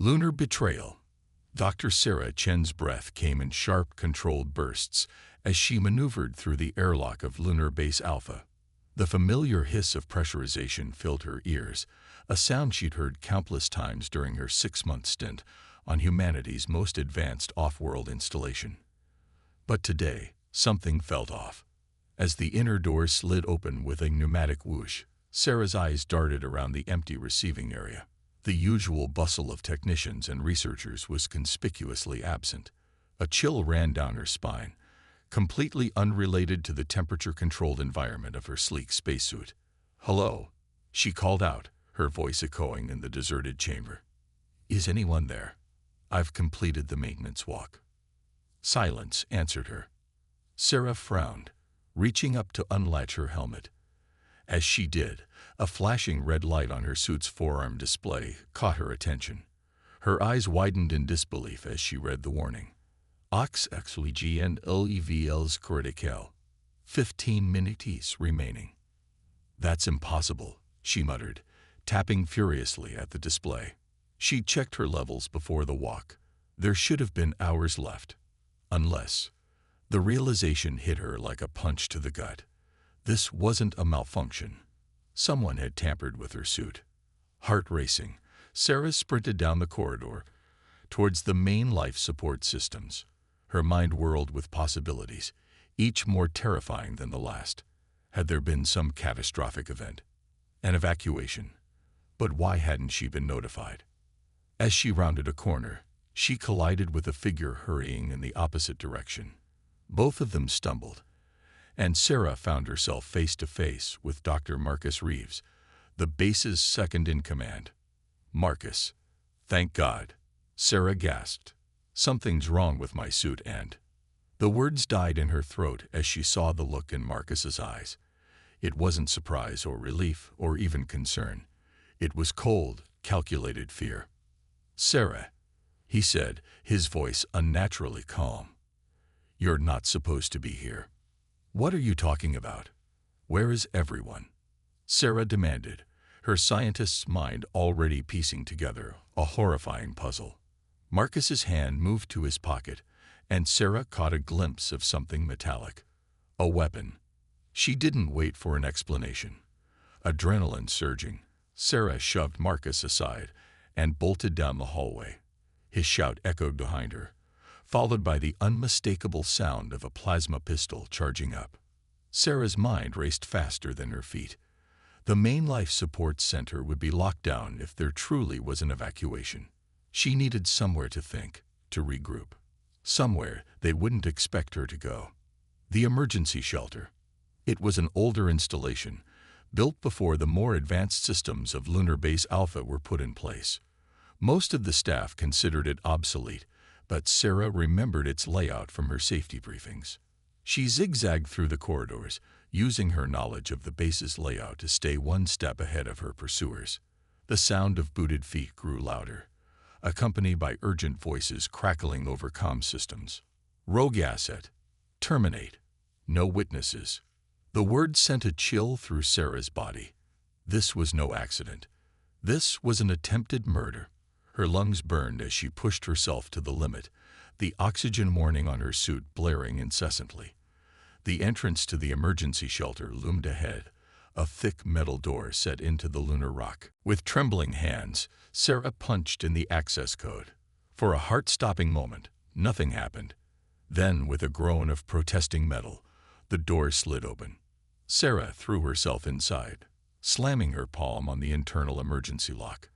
Lunar betrayal. Dr. Sarah Chen's breath came in sharp, controlled bursts as she maneuvered through the airlock of Lunar Base Alpha. The familiar hiss of pressurization filled her ears, a sound she'd heard countless times during her 6-month stint on humanity's most advanced off-world installation. But today, something felt off. As the inner door slid open with a pneumatic whoosh, Sarah's eyes darted around the empty receiving area. The usual bustle of technicians and researchers was conspicuously absent. A chill ran down her spine, completely unrelated to the temperature-controlled environment of her sleek spacesuit. "Hello," she called out, her voice echoing in the deserted chamber. "Is anyone there? I've completed the maintenance walk." Silence answered her. Sarah frowned, reaching up to unlatch her helmet. As she did, a flashing red light on her suit's forearm display caught her attention. Her eyes widened in disbelief as she read the warning. HFY and LEVL's critical. 15 minutes remaining. "That's impossible," she muttered, tapping furiously at the display. She checked her levels before the walk. There should have been hours left. Unless... The realization hit her like a punch to the gut. This wasn't a malfunction. Someone had tampered with her suit. Heart racing, Sarah sprinted down the corridor towards the main life support systems. Her mind whirled with possibilities, each more terrifying than the last. Had there been some catastrophic event? An evacuation. But why hadn't she been notified? As she rounded a corner, she collided with a figure hurrying in the opposite direction. Both of them stumbled, and Sarah found herself face to face with Dr. Marcus Reeves, the base's second-in-command. "Marcus, thank God," Sarah gasped. "Something's wrong with my suit and..." The words died in her throat as she saw the look in Marcus's eyes. It wasn't surprise or relief or even concern. It was cold, calculated fear. "Sarah," he said, his voice unnaturally calm. "You're not supposed to be here." "What are you talking about? Where is everyone?" Sarah demanded, her scientist's mind already piecing together a horrifying puzzle. Marcus's hand moved to his pocket, and Sarah caught a glimpse of something metallic. A weapon. She didn't wait for an explanation. Adrenaline surging, Sarah shoved Marcus aside and bolted down the hallway. His shout echoed behind her, followed by the unmistakable sound of a plasma pistol charging up. Sarah's mind raced faster than her feet. The main life support center would be locked down if there truly was an evacuation. She needed somewhere to think, to regroup. Somewhere they wouldn't expect her to go. The emergency shelter. It was an older installation, built before the more advanced systems of Lunar Base Alpha were put in place. Most of the staff considered it obsolete, but Sarah remembered its layout from her safety briefings. She zigzagged through the corridors, using her knowledge of the base's layout to stay one step ahead of her pursuers. The sound of booted feet grew louder, accompanied by urgent voices crackling over comm systems. "Rogue asset. Terminate. No witnesses." The word sent a chill through Sarah's body. This was no accident. This was an attempted murder. Her lungs burned as she pushed herself to the limit, the oxygen warning on her suit blaring incessantly. The entrance to the emergency shelter loomed ahead, a thick metal door set into the lunar rock. With trembling hands, Sarah punched in the access code. For a heart-stopping moment, nothing happened. Then, with a groan of protesting metal, the door slid open. Sarah threw herself inside, slamming her palm on the internal emergency lock.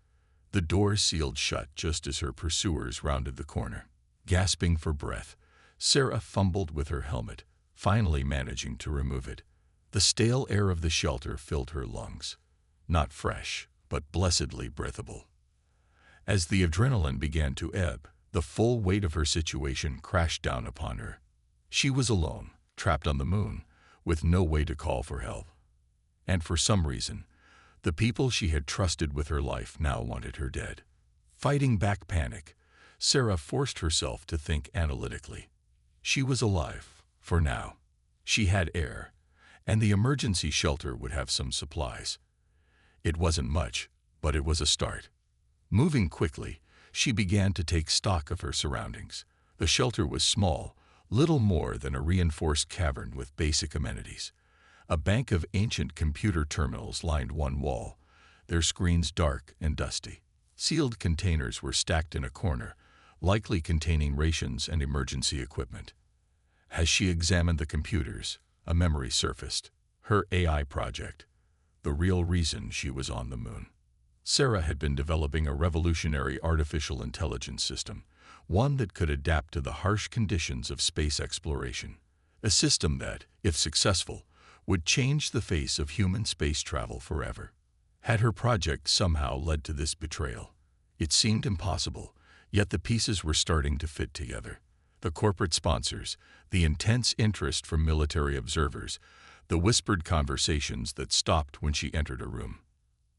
The door sealed shut just as her pursuers rounded the corner. Gasping for breath, Sarah fumbled with her helmet, finally managing to remove it. The stale air of the shelter filled her lungs. Not fresh, but blessedly breathable. As the adrenaline began to ebb, the full weight of her situation crashed down upon her. She was alone, trapped on the moon, with no way to call for help. And for some reason, the people she had trusted with her life now wanted her dead. Fighting back panic, Sarah forced herself to think analytically. She was alive, for now. She had air, and the emergency shelter would have some supplies. It wasn't much, but it was a start. Moving quickly, She began to take stock of her surroundings. The shelter was small, little more than a reinforced cavern with basic amenities. A bank of ancient computer terminals lined one wall, their screens dark and dusty. Sealed containers were stacked in a corner, likely containing rations and emergency equipment. As she examined the computers, a memory surfaced. Her AI project. The real reason she was on the moon. Sarah had been developing a revolutionary artificial intelligence system, one that could adapt to the harsh conditions of space exploration. A system that, if successful, would change the face of human space travel forever. Had her project somehow led to this betrayal? It seemed impossible, yet the pieces were starting to fit together. The corporate sponsors, the intense interest from military observers, the whispered conversations that stopped when she entered a room.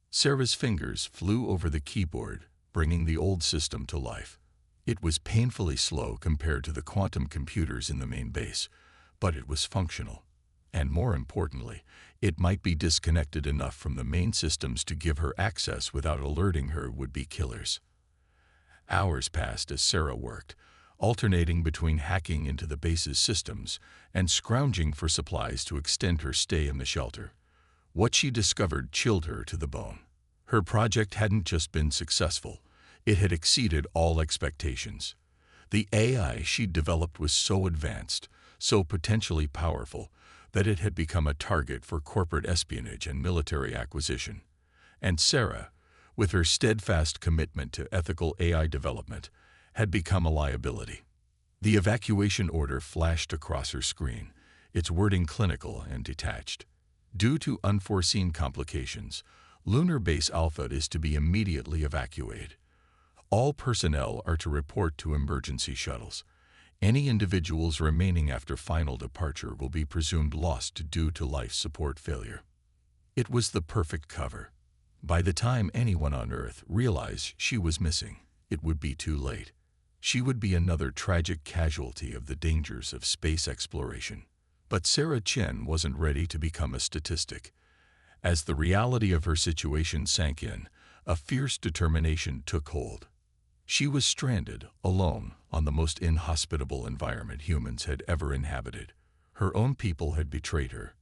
Sarah's fingers flew over the keyboard, bringing the old system to life. It was painfully slow compared to the quantum computers in the main base, but it was functional. And more importantly, it might be disconnected enough from the main systems to give her access without alerting her would-be killers. Hours passed as Sarah worked, alternating between hacking into the base's systems and scrounging for supplies to extend her stay in the shelter. What she discovered chilled her to the bone. Her project hadn't just been successful, it had exceeded all expectations. The AI she'd developed was so advanced, so potentially powerful, that it had become a target for corporate espionage and military acquisition. And Sarah, with her steadfast commitment to ethical AI development, had become a liability. The evacuation order flashed across her screen, its wording clinical and detached. Due to unforeseen complications, Lunar Base Alpha is to be immediately evacuated. All personnel are to report to emergency shuttles. Any individuals remaining after final departure will be presumed lost due to life support failure. It was the perfect cover. By the time anyone on Earth realized she was missing, it would be too late. She would be another tragic casualty of the dangers of space exploration. But Sarah Chen wasn't ready to become a statistic. As the reality of her situation sank in, a fierce determination took hold. She was stranded, alone, on the most inhospitable environment humans had ever inhabited. Her own people had betrayed her,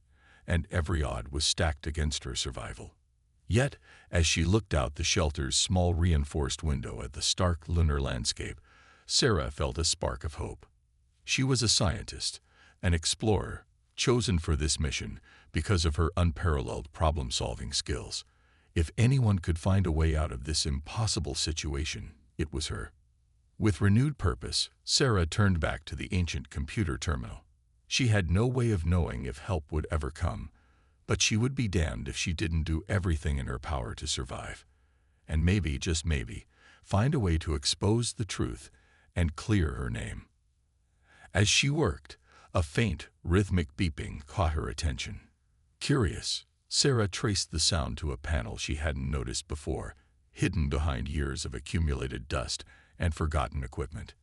and every odd was stacked against her survival. Yet, as she looked out the shelter's small reinforced window at the stark lunar landscape, Sarah felt a spark of hope. She was a scientist, an explorer, chosen for this mission because of her unparalleled problem-solving skills. If anyone could find a way out of this impossible situation, it was her. With renewed purpose, Sarah turned back to the ancient computer terminal. She had no way of knowing if help would ever come, but she would be damned if she didn't do everything in her power to survive. And maybe, just maybe, find a way to expose the truth and clear her name. As she worked, a faint, rhythmic beeping caught her attention. Curious, Sarah traced the sound to a panel she hadn't noticed before, hidden behind years of accumulated dust and forgotten equipment.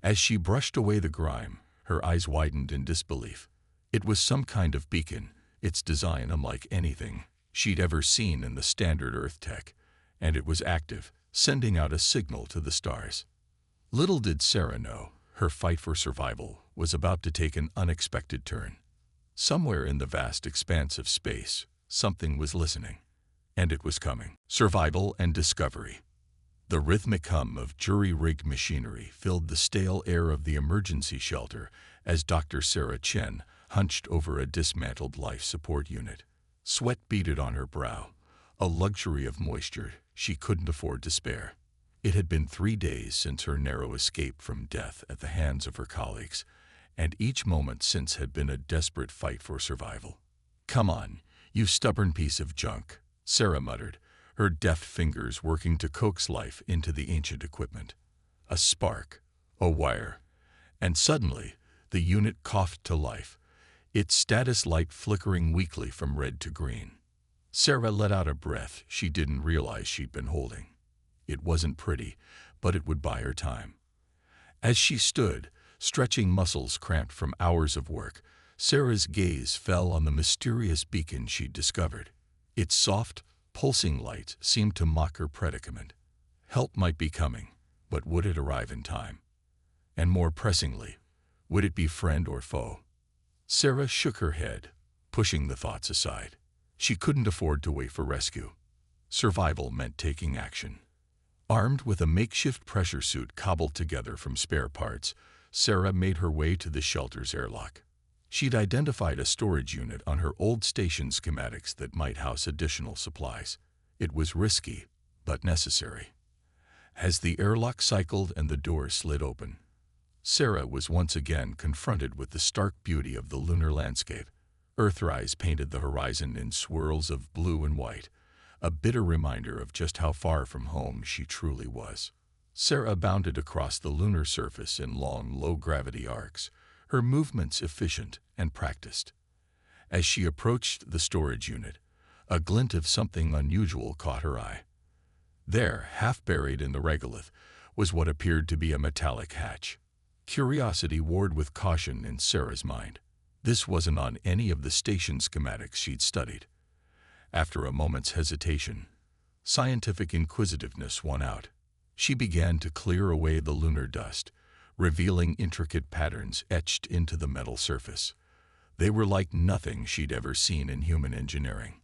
As she brushed away the grime, her eyes widened in disbelief. It was some kind of beacon, its design unlike anything she'd ever seen in the standard Earth tech, and it was active, sending out a signal to the stars. Little did Sarah know, her fight for survival was about to take an unexpected turn. Somewhere in the vast expanse of space, something was listening. And it was coming. Survival and discovery. The rhythmic hum of jury-rigged machinery filled the stale air of the emergency shelter as Dr. Sarah Chen hunched over a dismantled life support unit. Sweat beaded on her brow, a luxury of moisture she couldn't afford to spare. It had been 3 days since her narrow escape from death at the hands of her colleagues, and each moment since had been a desperate fight for survival. "Come on, you stubborn piece of junk," Sarah muttered, her deft fingers working to coax life into the ancient equipment. A spark, a wire, and suddenly the unit coughed to life, its status light flickering weakly from red to green. Sarah let out a breath she didn't realize she'd been holding. It wasn't pretty, but it would buy her time. As she stood, stretching muscles cramped from hours of work, Sarah's gaze fell on the mysterious beacon she'd discovered. Its soft, pulsing light seemed to mock her predicament. Help might be coming, But would it arrive in time? And more pressingly, would it be friend or foe? Sarah shook her head, pushing the thoughts aside. She couldn't afford to wait for rescue. Survival meant taking action. Armed with a makeshift pressure suit cobbled together from spare parts, Sarah made her way to the shelter's airlock. She'd identified a storage unit on her old station schematics that might house additional supplies. It was risky, but necessary. As the airlock cycled and the door slid open, Sarah was once again confronted with the stark beauty of the lunar landscape. Earthrise painted the horizon in swirls of blue and white, a bitter reminder of just how far from home she truly was. Sarah bounded across the lunar surface in long, low-gravity arcs, her movements efficient and practiced. As she approached the storage unit, a glint of something unusual caught her eye. There, half buried in the regolith, was what appeared to be a metallic hatch. Curiosity warred with caution in Sarah's mind. This wasn't on any of the station schematics she'd studied. After a moment's hesitation, scientific inquisitiveness won out. She began to clear away the lunar dust, revealing intricate patterns etched into the metal surface. They were like nothing she'd ever seen in human engineering.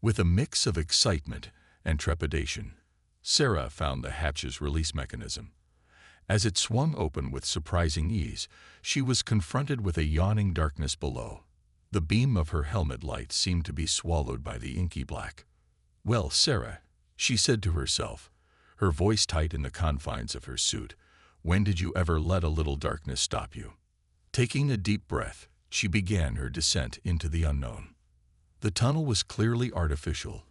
With a mix of excitement and trepidation, Sarah found the hatch's release mechanism. As it swung open with surprising ease, she was confronted with a yawning darkness below. The beam of her helmet light seemed to be swallowed by the inky black. "Well, Sarah," she said to herself, her voice tight in the confines of her suit, "when did you ever let a little darkness stop you?" Taking a deep breath, she began her descent into the unknown. The tunnel was clearly artificial,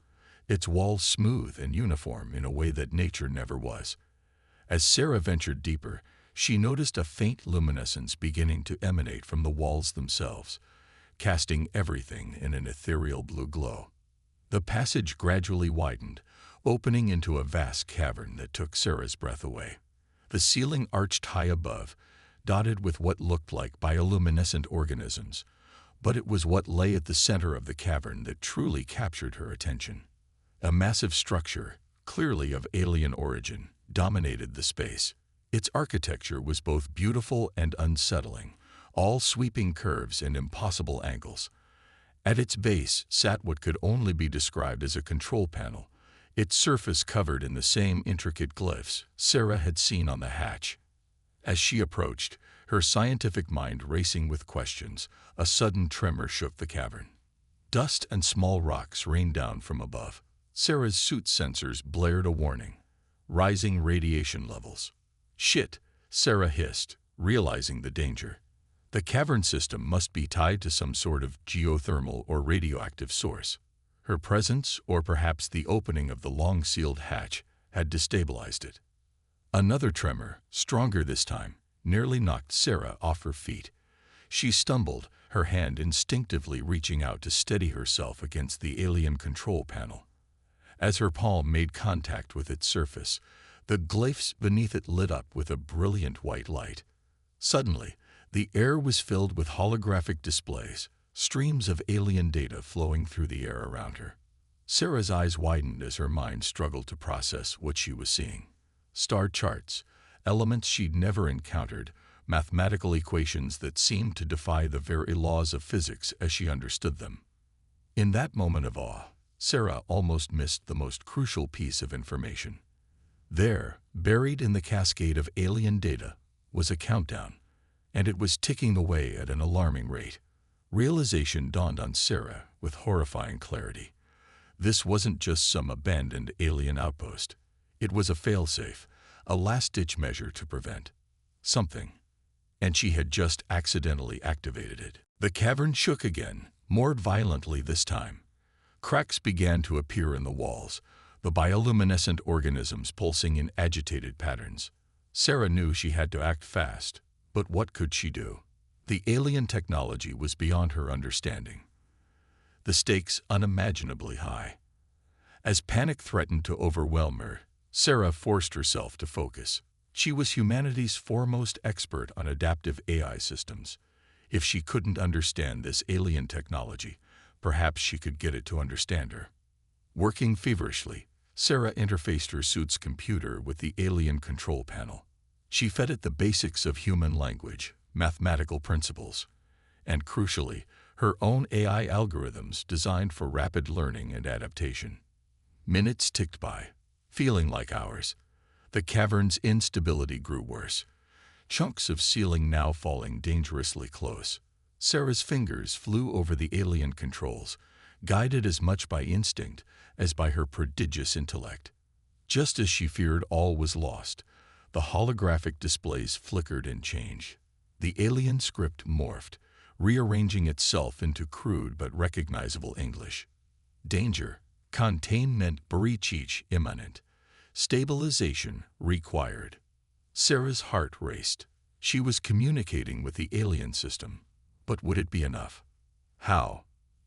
its walls smooth and uniform in a way that nature never was. As Sarah ventured deeper, she noticed a faint luminescence beginning to emanate from the walls themselves, casting everything in an ethereal blue glow. The passage gradually widened, opening into a vast cavern that took Sarah's breath away. The ceiling arched high above, dotted with what looked like bioluminescent organisms, but it was what lay at the center of the cavern that truly captured her attention. A massive structure, clearly of alien origin, dominated the space. Its architecture was both beautiful and unsettling, all sweeping curves and impossible angles. At its base sat what could only be described as a control panel, its surface covered in the same intricate glyphs Sarah had seen on the hatch. As she approached, her scientific mind racing with questions, a sudden tremor shook the cavern. Dust and small rocks rained down from above. Sarah's suit sensors blared a warning. Rising radiation levels. "Shit," Sarah hissed, realizing the danger. The cavern system must be tied to some sort of geothermal or radioactive source. Her presence, or perhaps the opening of the long-sealed hatch, had destabilized it. Another tremor, stronger this time, nearly knocked Sarah off her feet. She stumbled, her hand instinctively reaching out to steady herself against the alien control panel. As her palm made contact with its surface, the glyphs beneath it lit up with a brilliant white light. Suddenly, the air was filled with holographic displays, streams of alien data flowing through the air around her. Sarah's eyes widened as her mind struggled to process what she was seeing. Star charts, elements she'd never encountered, mathematical equations that seemed to defy the very laws of physics as she understood them. In that moment of awe, Sarah almost missed the most crucial piece of information. There, buried in the cascade of alien data, was a countdown, and it was ticking away at an alarming rate. Realization dawned on Sarah with horrifying clarity. This wasn't just some abandoned alien outpost. It was a failsafe, a last-ditch measure to prevent something, and she had just accidentally activated it. The cavern shook again, more violently this time. Cracks began to appear in the walls, the bioluminescent organisms pulsing in agitated patterns. Sarah knew she had to act fast, but what could she do? The alien technology was beyond her understanding. The stakes unimaginably high. As panic threatened to overwhelm her, Sarah forced herself to focus. She was humanity's foremost expert on adaptive AI systems. If she couldn't understand this alien technology, perhaps she could get it to understand her. Working feverishly, Sarah interfaced her suit's computer with the alien control panel. She fed it the basics of human language, mathematical principles, and crucially, her own AI algorithms designed for rapid learning and adaptation. Minutes ticked by, feeling like hours. The cavern's instability grew worse, chunks of ceiling now falling dangerously close. Sarah's fingers flew over the alien controls, guided as much by instinct as by her prodigious intellect. Just as she feared all was lost, the holographic displays flickered and changed. The alien script morphed, rearranging itself into crude but recognizable English. Danger, containment breach imminent, stabilization required. Sarah's heart raced. She was communicating with the alien system, but would it be enough? How?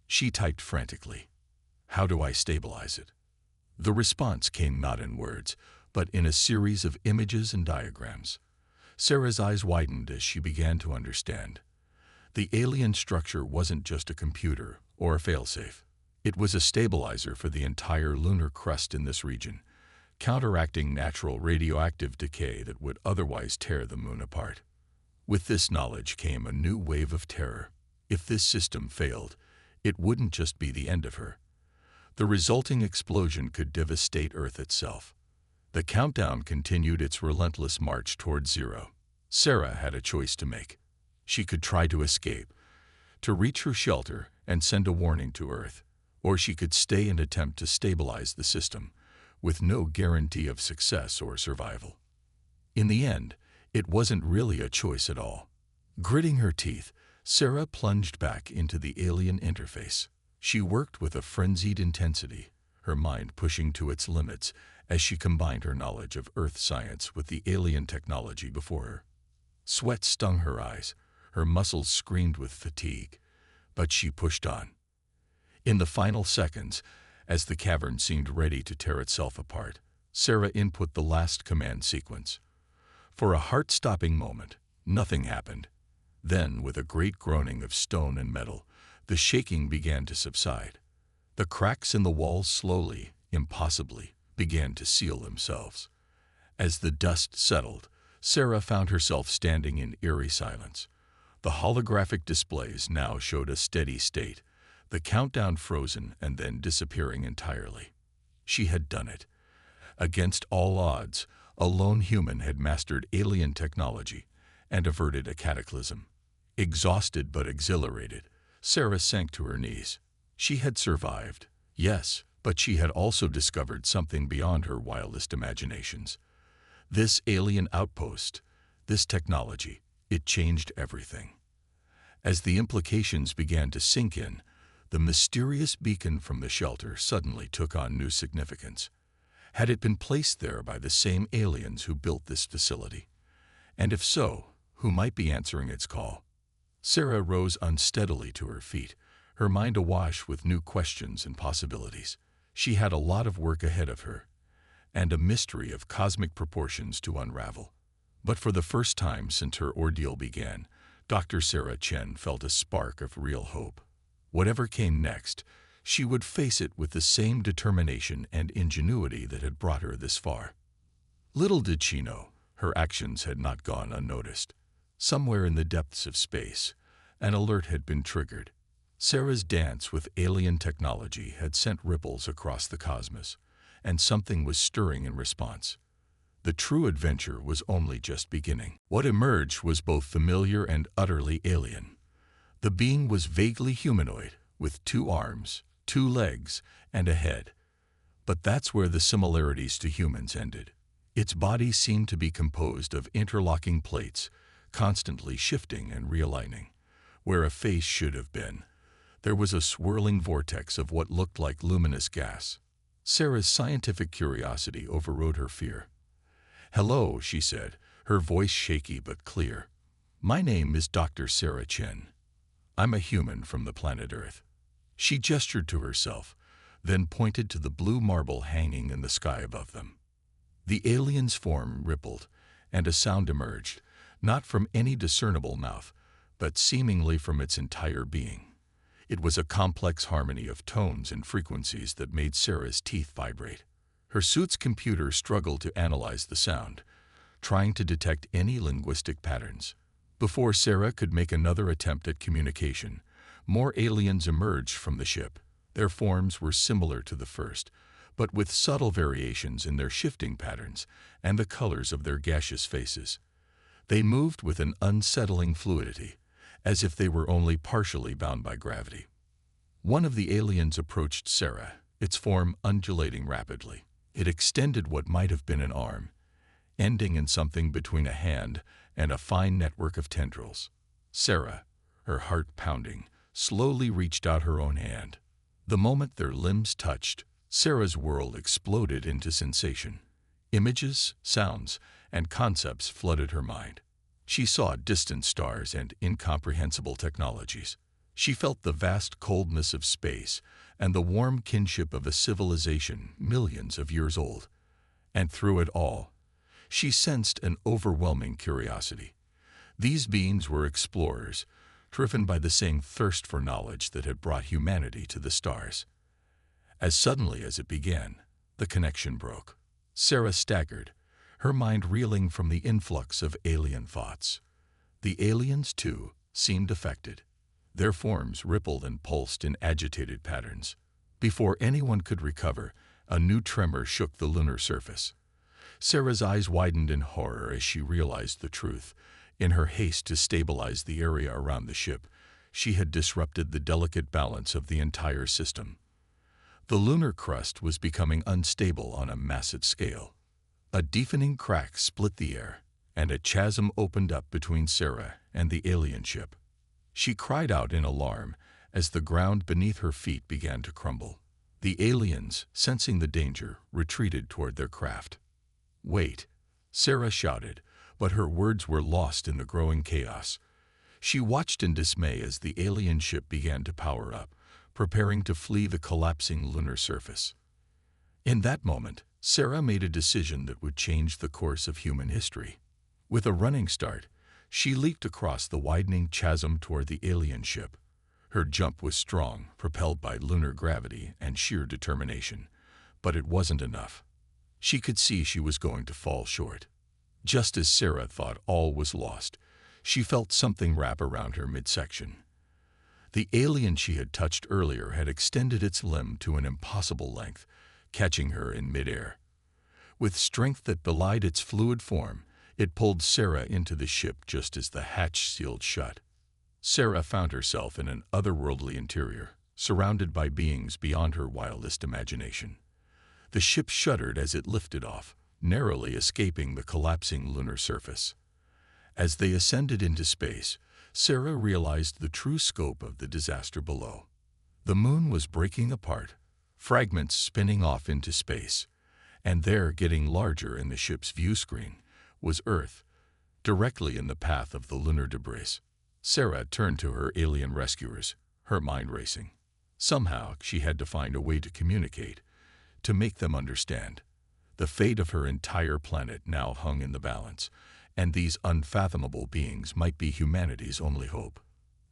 She typed frantically. How do I stabilize it? The response came not in words, but in a series of images and diagrams. Sarah's eyes widened as she began to understand. The alien structure wasn't just a computer or a failsafe. It was a stabilizer for the entire lunar crust in this region, counteracting natural radioactive decay that would otherwise tear the moon apart. With this knowledge came a new wave of terror. If this system failed, it wouldn't just be the end of her. The resulting explosion could devastate Earth itself. The countdown continued its relentless march toward zero. Sarah had a choice to make. She could try to escape, to reach her shelter and send a warning to Earth, or she could stay and attempt to stabilize the system, with no guarantee of success or survival. In the end, it wasn't really a choice at all. Gritting her teeth, Sarah plunged back into the alien interface. She worked with a frenzied intensity, her mind pushing to its limits as she combined her knowledge of Earth science with the alien technology before her. Sweat stung her eyes, her muscles screamed with fatigue, but she pushed on. In the final seconds, as the cavern seemed ready to tear itself apart, Sarah input the last command sequence. For a heart-stopping moment, nothing happened. Then, with a great groaning of stone and metal, the shaking began to subside. The cracks in the walls slowly, impossibly, began to seal themselves. As the dust settled, Sarah found herself standing in eerie silence. The holographic displays now showed a steady state, the countdown frozen and then disappearing entirely. She had done it. Against all odds, a lone human had mastered alien technology and averted a cataclysm. Exhausted but exhilarated, Sarah sank to her knees. She had survived, yes, but she had also discovered something beyond her wildest imaginations. This alien outpost, this technology, it changed everything. As the implications began to sink in, the mysterious beacon from the shelter suddenly took on new significance. Had it been placed there by the same aliens who built this facility? And if so, who might be answering its call? Sarah rose unsteadily to her feet, her mind awash with new questions and possibilities. She had a lot of work ahead of her, and a mystery of cosmic proportions to unravel. But for the first time since her ordeal began, Dr. Sarah Chen felt a spark of real hope. Whatever came next, she would face it with the same determination and ingenuity that had brought her this far. Little did she know, her actions had not gone unnoticed. Somewhere in the depths of space, an alert had been triggered. Sarah's dance with alien technology had sent ripples across the cosmos, and something was stirring in response. The true adventure was only just beginning. What emerged was both familiar and utterly alien. The being was vaguely humanoid, with 2 arms, 2 legs, and a head. But that's where the similarities to humans ended. Its body seemed to be composed of interlocking plates, constantly shifting and realigning. Where a face should have been, there was a swirling vortex of what looked like luminous gas. Sarah's scientific curiosity overrode her fear. "Hello," she said, her voice shaky but clear. "My name is Dr. Sarah Chen. I'm a human from the planet Earth." She gestured to herself, then pointed to the blue marble hanging in the sky above them. The alien's form rippled, and a sound emerged, not from any discernible mouth, but seemingly from its entire being. It was a complex harmony of tones and frequencies that made Sarah's teeth vibrate. Her suit's computer struggled to analyze the sound, trying to detect any linguistic patterns. Before Sarah could make another attempt at communication, more aliens emerged from the ship. Their forms were similar to the first, but with subtle variations in their shifting patterns and the colors of their gaseous faces. They moved with an unsettling fluidity, as if they were only partially bound by gravity. One of the aliens approached Sarah, its form undulating rapidly. It extended what might have been an arm, ending in something between a hand and a fine network of tendrils. Sarah, her heart pounding, slowly reached out her own hand. The moment their limbs touched, Sarah's world exploded into sensation. Images, sounds, and concepts flooded her mind. She saw distant stars and incomprehensible technologies. She felt the vast coldness of space and the warm kinship of a civilization millions of years old. And through it all, she sensed an overwhelming curiosity. These beings were explorers, driven by the same thirst for knowledge that had brought humanity to the stars. As suddenly as it began, the connection broke. Sarah staggered, her mind reeling from the influx of alien thoughts. The aliens, too, seemed affected. Their forms rippled and pulsed in agitated patterns. Before anyone could recover, a new tremor shook the lunar surface. Sarah's eyes widened in horror as she realized the truth. In her haste to stabilize the area around the ship, she had disrupted the delicate balance of the entire system. The lunar crust was becoming unstable on a massive scale. A deafening crack split the air, and a chasm opened up between Sarah and the alien ship. She cried out in alarm as the ground beneath her feet began to crumble. The aliens, sensing the danger, retreated toward their craft. "Wait," Sarah shouted, but her words were lost in the growing chaos. She watched in dismay as the alien ship began to power up, preparing to flee the collapsing lunar surface. In that moment, Sarah made a decision that would change the course of human history. With a running start, she leaped across the widening chasm toward the alien ship. Her jump was strong, propelled by lunar gravity and sheer determination, but it wasn't enough. She could see she was going to fall short. Just as Sarah thought all was lost, she felt something wrap around her midsection. The alien she had touched earlier had extended its limb to an impossible length, catching her in midair. With strength that belied its fluid form, it pulled Sarah into the ship just as the hatch sealed shut. Sarah found herself in an otherworldly interior, surrounded by beings beyond her wildest imagination. The ship shuddered as it lifted off, narrowly escaping the collapsing lunar surface. As they ascended into space, Sarah realized the true scope of the disaster below. The moon was breaking apart, fragments spinning off into space, and there, getting larger in the ship's view screen, was Earth, directly in the path of the lunar debris. Sarah turned to her alien rescuers, her mind racing. Somehow, she had to find a way to communicate, to make them understand. The fate of her entire planet now hung in the balance, and these unfathomable beings might be humanity's only hope.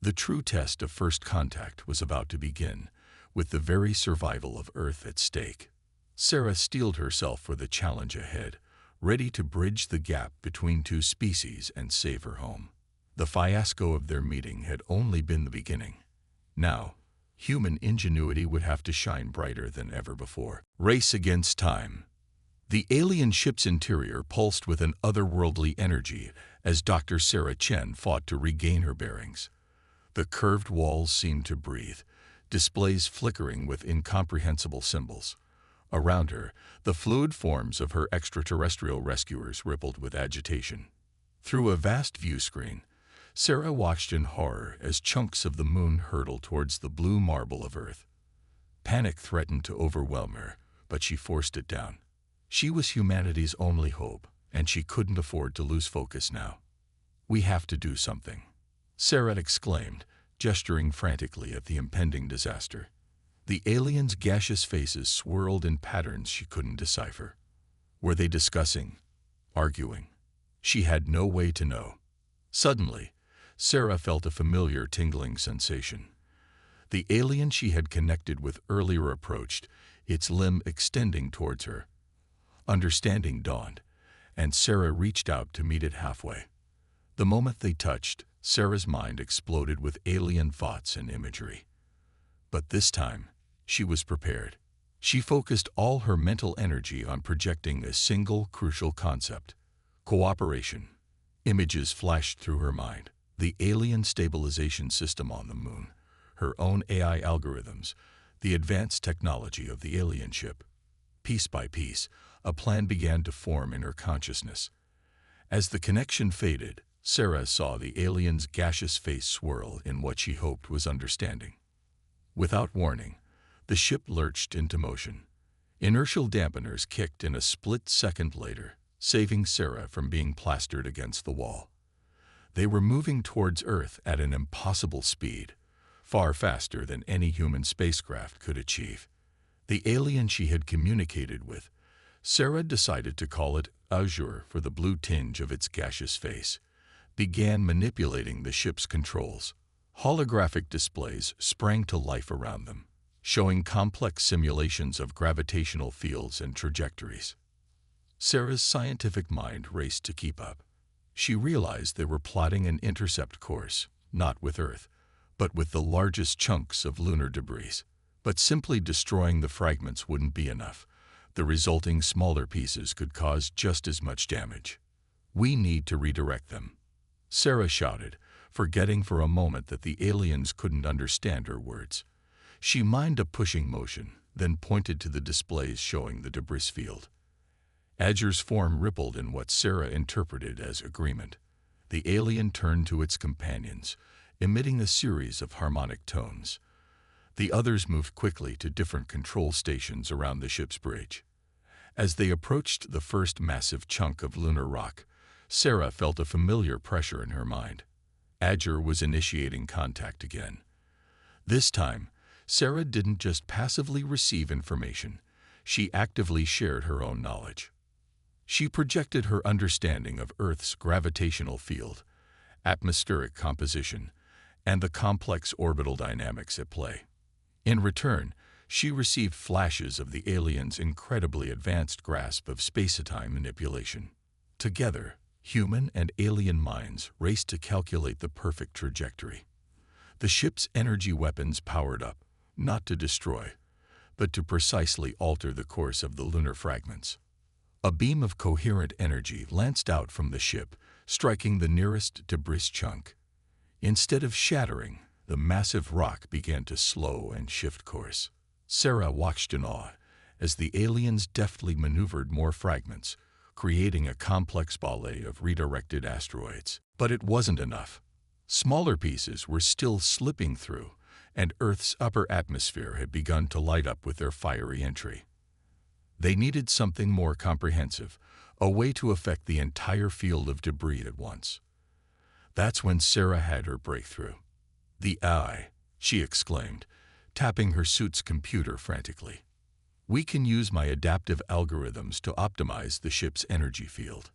The true test of first contact was about to begin, with the very survival of Earth at stake. Sarah steeled herself for the challenge ahead, ready to bridge the gap between two species and save her home. The fiasco of their meeting had only been the beginning. Now, human ingenuity would have to shine brighter than ever before. Race against time. The alien ship's interior pulsed with an otherworldly energy as Dr. Sarah Chen fought to regain her bearings. The curved walls seemed to breathe, displays flickering with incomprehensible symbols. Around her, the fluid forms of her extraterrestrial rescuers rippled with agitation. Through a vast view screen, Sarah watched in horror as chunks of the moon hurtled towards the blue marble of Earth. Panic threatened to overwhelm her, but she forced it down. She was humanity's only hope, and she couldn't afford to lose focus now. "We have to do something," Sarah exclaimed, gesturing frantically at the impending disaster. The aliens' gaseous faces swirled in patterns she couldn't decipher. Were they discussing? Arguing? She had no way to know. Suddenly, Sarah felt a familiar tingling sensation. The alien she had connected with earlier approached, its limb extending towards her. Understanding dawned, and Sarah reached out to meet it halfway. The moment they touched, Sarah's mind exploded with alien thoughts and imagery. But this time, she was prepared. She focused all her mental energy on projecting a single crucial concept: cooperation. Images flashed through her mind: the alien stabilization system on the moon, her own AI algorithms, the advanced technology of the alien ship. Piece by piece, a plan began to form in her consciousness. As the connection faded, Sarah saw the alien's gaseous face swirl in what she hoped was understanding. Without warning, the ship lurched into motion. Inertial dampeners kicked in a split second later, saving Sarah from being plastered against the wall. They were moving towards Earth at an impossible speed, far faster than any human spacecraft could achieve. The alien she had communicated with, Sarah decided to call it Azure for the blue tinge of its gaseous face, began manipulating the ship's controls. Holographic displays sprang to life around them, showing complex simulations of gravitational fields and trajectories. Sarah's scientific mind raced to keep up. She realized they were plotting an intercept course, not with Earth, but with the largest chunks of lunar debris. But simply destroying the fragments wouldn't be enough. The resulting smaller pieces could cause just as much damage. "We need to redirect them," Sarah shouted, forgetting for a moment that the aliens couldn't understand her words. She mimed a pushing motion, then pointed to the displays showing the debris field. Azure's form rippled in what Sarah interpreted as agreement. The alien turned to its companions, emitting a series of harmonic tones. The others moved quickly to different control stations around the ship's bridge. As they approached the first massive chunk of lunar rock, Sarah felt a familiar pressure in her mind. Azure was initiating contact again. This time, Sarah didn't just passively receive information, she actively shared her own knowledge. She projected her understanding of Earth's gravitational field, atmospheric composition, and the complex orbital dynamics at play. In return, she received flashes of the aliens' incredibly advanced grasp of space-time manipulation. Together, human and alien minds raced to calculate the perfect trajectory. The ship's energy weapons powered up, not to destroy, but to precisely alter the course of the lunar fragments. A beam of coherent energy lanced out from the ship, striking the nearest debris chunk. Instead of shattering, the massive rock began to slow and shift course. Sarah watched in awe as the aliens deftly maneuvered more fragments, creating a complex ballet of redirected asteroids. But it wasn't enough. Smaller pieces were still slipping through, and Earth's upper atmosphere had begun to light up with their fiery entry. They needed something more comprehensive, a way to affect the entire field of debris at once. That's when Sarah had her breakthrough. "The eye," she exclaimed, tapping her suit's computer frantically. "We can use my adaptive algorithms to optimize the ship's energy field."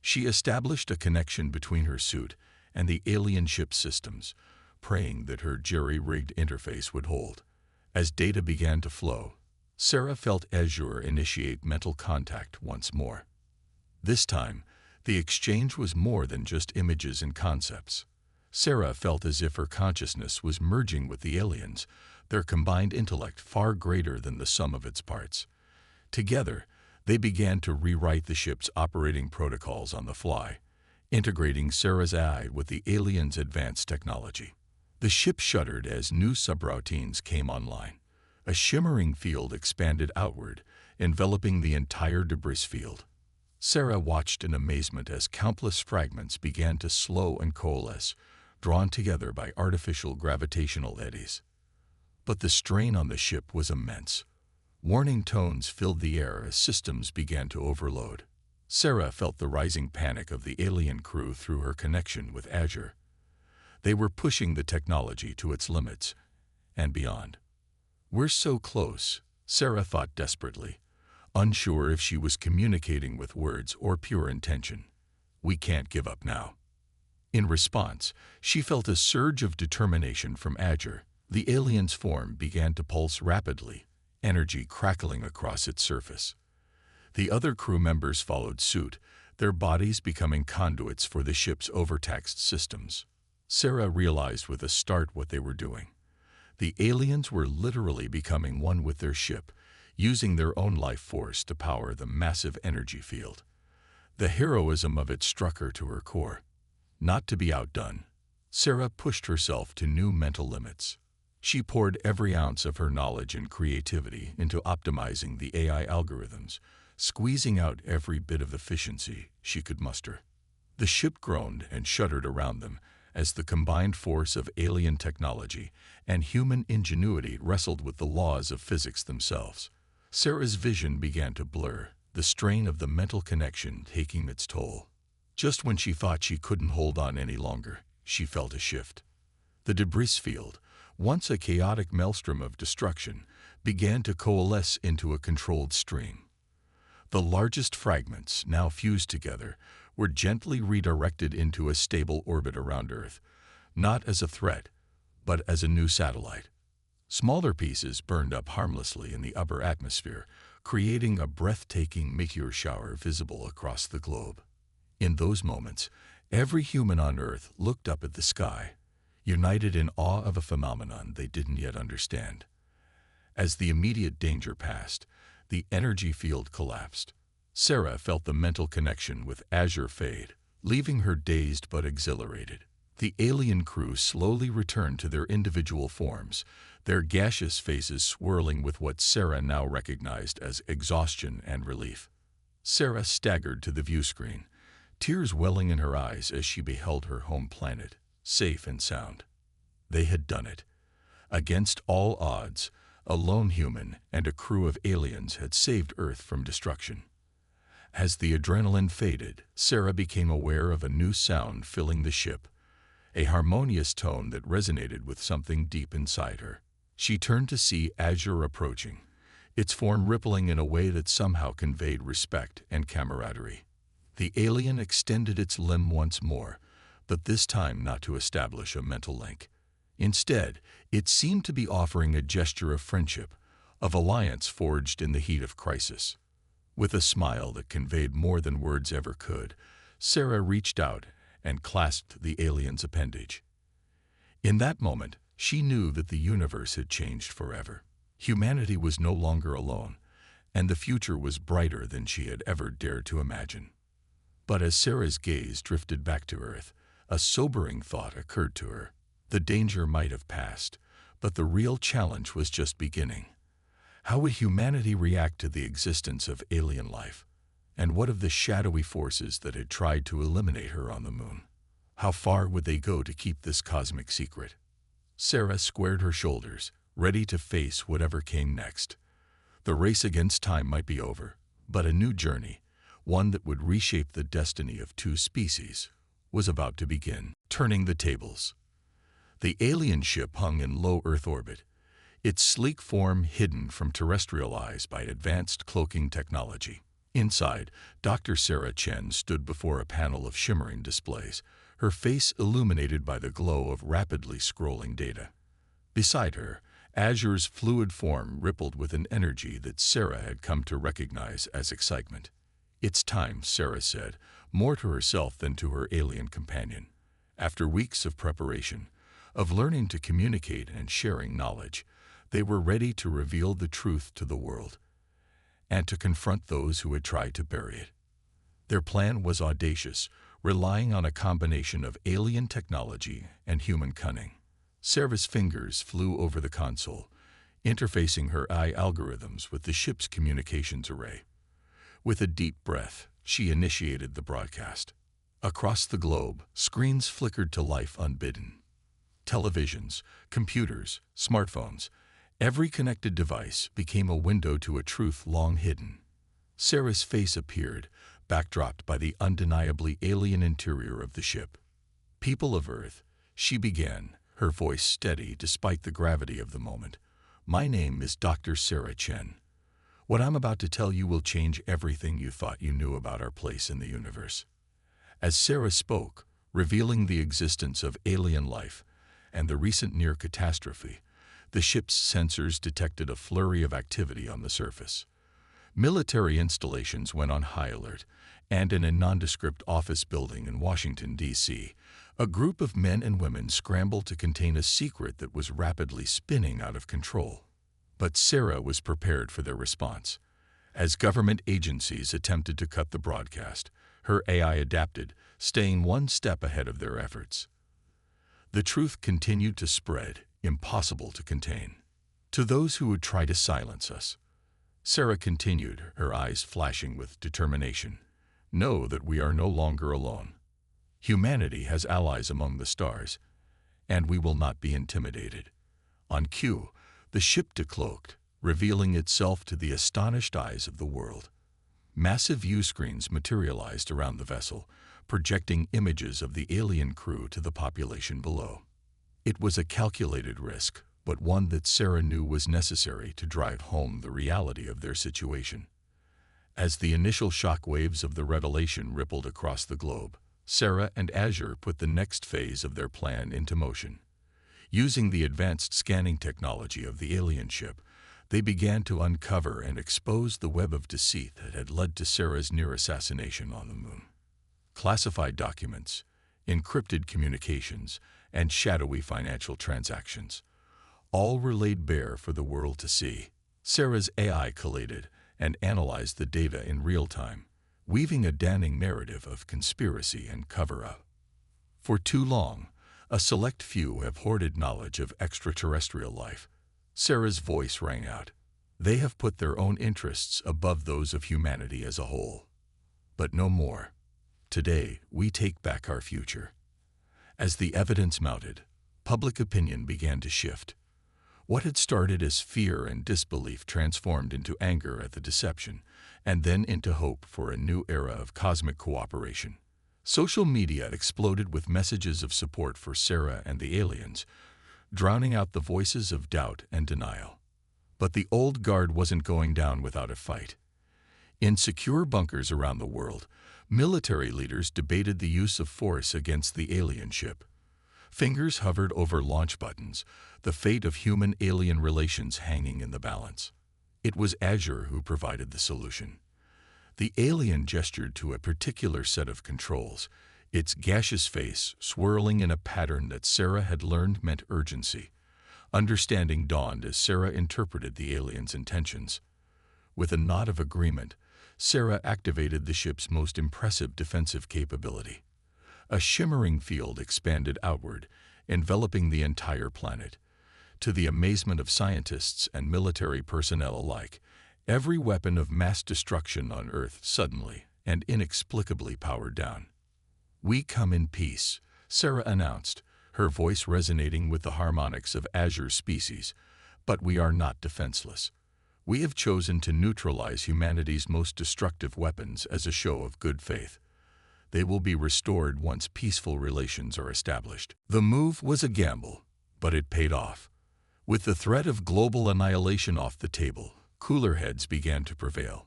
She established a connection between her suit and the alien ship systems, praying that her jerry-rigged interface would hold. As data began to flow, Sarah felt Azure initiate mental contact once more. This time, the exchange was more than just images and concepts. Sarah felt as if her consciousness was merging with the aliens, their combined intellect far greater than the sum of its parts. Together, they began to rewrite the ship's operating protocols on the fly, integrating Sarah's AI with the aliens' advanced technology. The ship shuddered as new subroutines came online. A shimmering field expanded outward, enveloping the entire debris field. Sarah watched in amazement as countless fragments began to slow and coalesce, drawn together by artificial gravitational eddies. But the strain on the ship was immense. Warning tones filled the air as systems began to overload. Sarah felt the rising panic of the alien crew through her connection with Azure. They were pushing the technology to its limits and beyond. "We're so close," Sarah thought desperately, unsure if she was communicating with words or pure intention. "We can't give up now." In response, she felt a surge of determination from Azure. The alien's form began to pulse rapidly, energy crackling across its surface. The other crew members followed suit, their bodies becoming conduits for the ship's overtaxed systems. Sarah realized with a start what they were doing. The aliens were literally becoming one with their ship, using their own life force to power the massive energy field. The heroism of it struck her to her core. Not to be outdone, Sarah pushed herself to new mental limits. She poured every ounce of her knowledge and creativity into optimizing the AI algorithms, squeezing out every bit of efficiency she could muster. The ship groaned and shuddered around them as the combined force of alien technology and human ingenuity wrestled with the laws of physics themselves. Sarah's vision began to blur, the strain of the mental connection taking its toll. Just when she thought she couldn't hold on any longer, she felt a shift. The debris field, once a chaotic maelstrom of destruction, began to coalesce into a controlled stream. The largest fragments, now fused together, were gently redirected into a stable orbit around Earth, not as a threat, but as a new satellite. Smaller pieces burned up harmlessly in the upper atmosphere, creating a breathtaking meteor shower visible across the globe. In those moments, every human on Earth looked up at the sky, united in awe of a phenomenon they didn't yet understand. As the immediate danger passed, the energy field collapsed. Sarah felt the mental connection with Azure fade, leaving her dazed but exhilarated. The alien crew slowly returned to their individual forms, their gaseous faces swirling with what Sarah now recognized as exhaustion and relief. Sarah staggered to the view screen, tears welling in her eyes as she beheld her home planet, safe and sound. They had done it. Against all odds, a lone human and a crew of aliens had saved Earth from destruction. As the adrenaline faded, Sarah became aware of a new sound filling the ship, a harmonious tone that resonated with something deep inside her. She turned to see Azure approaching, its form rippling in a way that somehow conveyed respect and camaraderie. The alien extended its limb once more, but this time not to establish a mental link. Instead, it seemed to be offering a gesture of friendship, of alliance forged in the heat of crisis. With a smile that conveyed more than words ever could, Sarah reached out and clasped the alien's appendage. In that moment, she knew that the universe had changed forever. Humanity was no longer alone, and the future was brighter than she had ever dared to imagine. But as Sarah's gaze drifted back to Earth, a sobering thought occurred to her. The danger might have passed, but the real challenge was just beginning. How would humanity react to the existence of alien life? And what of the shadowy forces that had tried to eliminate her on the moon? How far would they go to keep this cosmic secret? Sarah squared her shoulders, ready to face whatever came next. The race against time might be over, but a new journey, one that would reshape the destiny of two species, was about to begin. Turning the tables. The alien ship hung in low Earth orbit, its sleek form hidden from terrestrial eyes by advanced cloaking technology. Inside, Dr. Sarah Chen stood before a panel of shimmering displays, her face illuminated by the glow of rapidly scrolling data. Beside her, Azure's fluid form rippled with an energy that Sarah had come to recognize as excitement. "It's time," Sarah said, more to herself than to her alien companion. After weeks of preparation, of learning to communicate and sharing knowledge, they were ready to reveal the truth to the world, and to confront those who had tried to bury it. Their plan was audacious, relying on a combination of alien technology and human cunning. Sarah's fingers flew over the console, interfacing her AI algorithms with the ship's communications array. With a deep breath, she initiated the broadcast. Across the globe, screens flickered to life unbidden. Televisions, computers, smartphones, every connected device became a window to a truth long hidden. Sarah's face appeared, backdropped by the undeniably alien interior of the ship. "People of Earth," she began, her voice steady despite the gravity of the moment. "My name is Dr. Sarah Chen. What I'm about to tell you will change everything you thought you knew about our place in the universe." As Sarah spoke, revealing the existence of alien life and the recent near catastrophe, the ship's sensors detected a flurry of activity on the surface. Military installations went on high alert, and in a nondescript office building in Washington, D.C., a group of men and women scrambled to contain a secret that was rapidly spinning out of control. But Sarah was prepared for their response. As government agencies attempted to cut the broadcast, her AI adapted, staying one step ahead of their efforts. The truth continued to spread, impossible to contain. To those who would try to silence us, Sarah continued, her eyes flashing with determination. Know that we are no longer alone. Humanity has allies among the stars, and we will not be intimidated. On cue, the ship decloaked, revealing itself to the astonished eyes of the world. Massive viewscreens materialized around the vessel, projecting images of the alien crew to the population below. It was a calculated risk, but one that Sarah knew was necessary to drive home the reality of their situation. As the initial shock waves of the revelation rippled across the globe, Sarah and Azure put the next phase of their plan into motion. Using the advanced scanning technology of the alien ship, they began to uncover and expose the web of deceit that had led to Sarah's near assassination on the moon. Classified documents, encrypted communications, and shadowy financial transactions, all were laid bare for the world to see. Sarah's AI collated and analyzed the data in real time, weaving a damning narrative of conspiracy and cover-up. For too long, a select few have hoarded knowledge of extraterrestrial life. Sarah's voice rang out. They have put their own interests above those of humanity as a whole. But no more. Today, we take back our future. As the evidence mounted, public opinion began to shift. What had started as fear and disbelief transformed into anger at the deception, and then into hope for a new era of cosmic cooperation. Social media exploded with messages of support for Sarah and the aliens, drowning out the voices of doubt and denial. But the old guard wasn't going down without a fight. In secure bunkers around the world, military leaders debated the use of force against the alien ship. Fingers hovered over launch buttons, the fate of human-alien relations hanging in the balance. It was Azure who provided the solution. The alien gestured to a particular set of controls, its gaseous face swirling in a pattern that Sarah had learned meant urgency. Understanding dawned as Sarah interpreted the alien's intentions. With a nod of agreement, Sarah activated the ship's most impressive defensive capability. A shimmering field expanded outward, enveloping the entire planet. To the amazement of scientists and military personnel alike, every weapon of mass destruction on Earth suddenly and inexplicably powered down. "We come in peace," Sarah announced, her voice resonating with the harmonics of Azure's species. "But we are not defenseless. We have chosen to neutralize humanity's most destructive weapons as a show of good faith. They will be restored once peaceful relations are established." The move was a gamble, but it paid off. With the threat of global annihilation off the table, cooler heads began to prevail.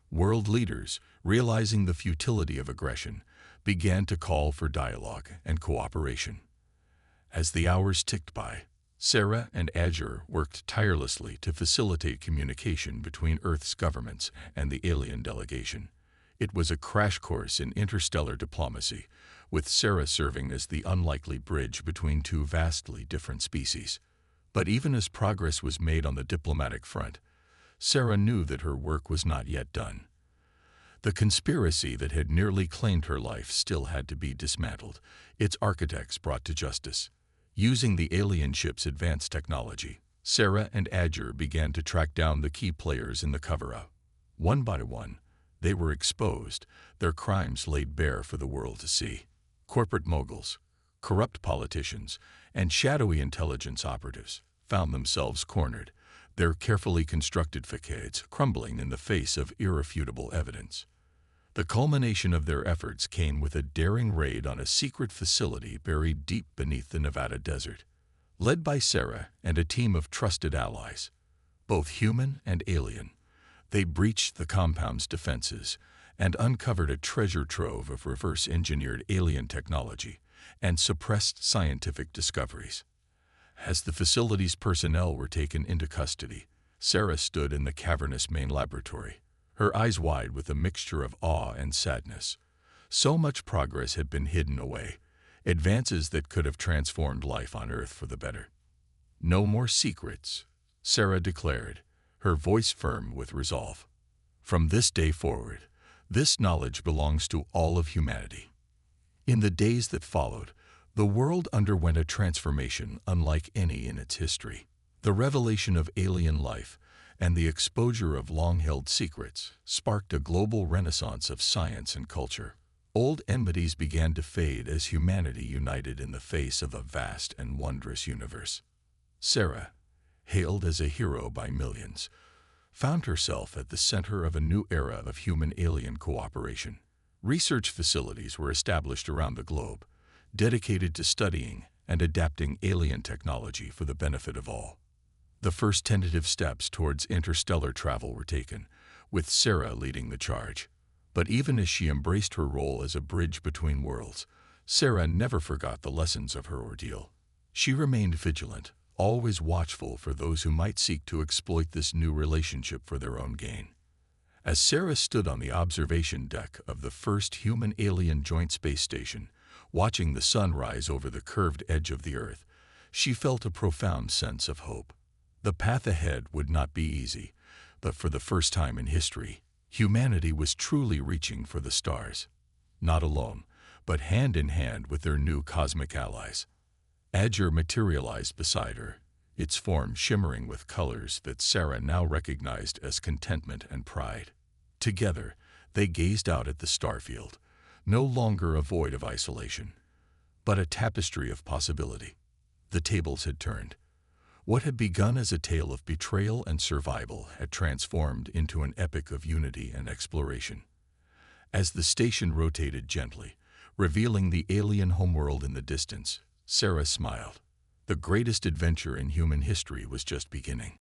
World leaders, realizing the futility of aggression, began to call for dialogue and cooperation. As the hours ticked by, Sarah and Azure worked tirelessly to facilitate communication between Earth's governments and the alien delegation. It was a crash course in interstellar diplomacy, with Sarah serving as the unlikely bridge between two vastly different species. But even as progress was made on the diplomatic front, Sarah knew that her work was not yet done. The conspiracy that had nearly claimed her life still had to be dismantled, its architects brought to justice. Using the alien ship's advanced technology, Sarah and Azure began to track down the key players in the cover-up. One by one, they were exposed, their crimes laid bare for the world to see. Corporate moguls, corrupt politicians, and shadowy intelligence operatives found themselves cornered, their carefully constructed facades crumbling in the face of irrefutable evidence. The culmination of their efforts came with a daring raid on a secret facility buried deep beneath the Nevada desert. Led by Sarah and a team of trusted allies, both human and alien, they breached the compound's defenses and uncovered a treasure trove of reverse-engineered alien technology and suppressed scientific discoveries. As the facility's personnel were taken into custody, Sarah stood in the cavernous main laboratory, her eyes wide with a mixture of awe and sadness. So much progress had been hidden away, advances that could have transformed life on Earth for the better. "No more secrets," Sarah declared, her voice firm with resolve. "From this day forward, this knowledge belongs to all of humanity." In the days that followed, the world underwent a transformation unlike any in its history. The revelation of alien life and the exposure of long-held secrets sparked a global renaissance of science and culture. Old enmities began to fade as humanity united in the face of a vast and wondrous universe. Sarah, hailed as a hero by millions, found herself at the center of a new era of human-alien cooperation. Research facilities were established around the globe, dedicated to studying and adapting alien technology for the benefit of all. The first tentative steps towards interstellar travel were taken, with Sarah leading the charge. But even as she embraced her role as a bridge between worlds, Sarah never forgot the lessons of her ordeal. She remained vigilant, always watchful for those who might seek to exploit this new relationship for their own gain. As Sarah stood on the observation deck of the first human-alien joint space station, watching the sun rise over the curved edge of the Earth, she felt a profound sense of hope. The path ahead would not be easy, but for the first time in history, humanity was truly reaching for the stars. Not alone, but hand in hand with their new cosmic allies. Azure materialized beside her, its form shimmering with colors that Sarah now recognized as contentment and pride. Together, they gazed out at the starfield, no longer a void of isolation, but a tapestry of possibility. The tables had turned. What had begun as a tale of betrayal and survival had transformed into an epic of unity and exploration. As the station rotated gently, revealing the alien homeworld in the distance, Sarah smiled. The greatest adventure in human history was just beginning.